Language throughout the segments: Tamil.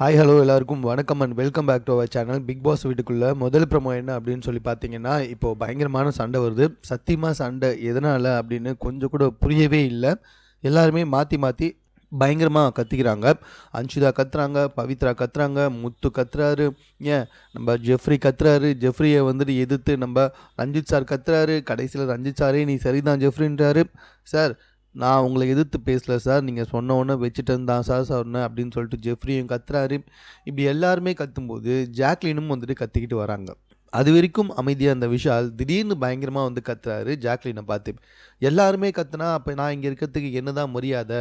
ஹாய் ஹலோ எல்லாருக்கும் வணக்கம் and welcome back to our channel. Bigg Boss வீட்டுக்குள்ள முதல் ப்ரோமோ என்ன அப்படின்னு சொல்லி பார்த்தீங்கன்னா, இப்போ பயங்கரமான சண்டை வருது. சத்தியமாக சண்டை எதனால் அப்படின்னு கொஞ்சம் கூட புரியவே இல்லை. எல்லாருமே மாற்றி மாற்றி பயங்கரமாக கத்திக்கிறாங்க. அன்ஷிதா கத்துறாங்க, பவித்ரா கத்துறாங்க, முத்து கத்துறாரு, ஏன் நம்ம ஜெஃப்ரி கத்துறாரு. ஜெஃப்ரியை வந்துட்டு எதிர்த்து நம்ம ரஞ்சித் சார் கத்துறாரு. கடைசியில் ரஞ்சித் சாரே நீ சரிதான் ஜெஃப்ரின்றாரு. சார் நான் உங்களை எதிர்த்து பேசல சார், நீங்கள் சொன்ன ஒன்று வச்சுட்டேன் தான் சார் சொன்னேன் அப்படின்னு சொல்லிட்டு ஜெஃப்ரியும் கத்துறாரு. இப்படி எல்லாருமே கத்தும்போது ஜாக்லினும் வந்துட்டு கத்திக்கிட்டு வராங்க. அது வரைக்கும் அமைதியாக அந்த விஷால் திடீர்னு பயங்கரமாக வந்து கத்துறாரு ஜாக்லினை பார்த்து. எல்லாருமே கத்துனா அப்போ நான் இங்கே இருக்கிறதுக்கு என்னதான் மரியாதை,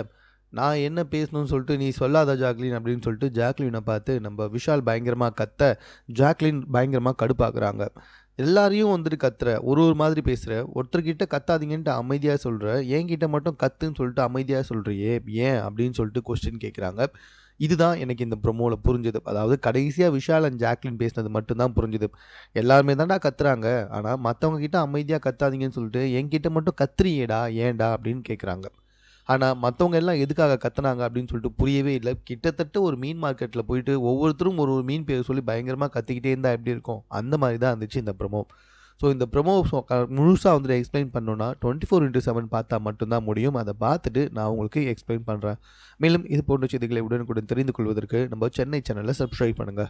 நான் என்ன பேசணும்னு சொல்லிட்டு நீ சொல்லாத ஜாக்லின் அப்படின்னு சொல்லிட்டு ஜாக்லினை பார்த்து நம்ம விஷால் பயங்கரமாக கத்த ஜாக்லின் பயங்கரமாக கடுப்பாக்குறாங்க. எல்லாரையும் வந்துட்டு கத்துற ஒரு மாதிரி பேசுகிற, ஒருத்தர்கிட்ட கத்தாதீங்கன்ட்டு அமைதியாக சொல்கிற, என்கிட்ட மட்டும் கத்துன்னு சொல்லிட்டு அமைதியாக சொல்கிறியே ஏன் அப்படின்னு சொல்லிட்டு கொஸ்டின் கேட்குறாங்க. இதுதான் எனக்கு இந்த ப்ரொமோவில் புரிஞ்சுது. அதாவது கடைசியாக விஷால் அண்ட் ஜாக்லின் பேசினது மட்டும்தான் புரிஞ்சுது. எல்லாருமே தான்டா கத்துறாங்க, ஆனால் மற்றவங்க கிட்ட அமைதியாக கத்தாதீங்கன்னு சொல்லிட்டு என்கிட்ட மட்டும் கத்துறியேடா ஏன்டா அப்படின்னு கேட்குறாங்க. ஆனால் மற்றவங்க எல்லாம் எதுக்காக கத்துனாங்க அப்படின்னு சொல்லிட்டு புரியவே இல்லை. கிட்டத்தட்ட ஒரு மீன் மார்க்கெட்டில் போயிட்டு ஒவ்வொருத்தரும் ஒரு மீன் பேர் சொல்லி பயங்கரமாக கத்திக்கிட்டே இருந்தால் எப்படி இருக்கும், அந்த மாதிரி தான் இருந்துச்சு இந்த ப்ரொமோ. ஸோ இந்த ப்ரொமோ முழுசாக வந்துட்டு எக்ஸ்பிளைன் பண்ணணுன்னா 24x7 பார்த்தா மட்டும்தான் முடியும். அதை பார்த்துட்டு நான் உங்களுக்கு எக்ஸ்பிளைன் பண்ணுறேன். மேலும் இது போன்ற செய்திகளை உடனுக்குடன் தெரிந்து கொள்வதற்கு நம்ம சென்னை சேனலை சப்ஸ்கிரைப் பண்ணுங்கள்.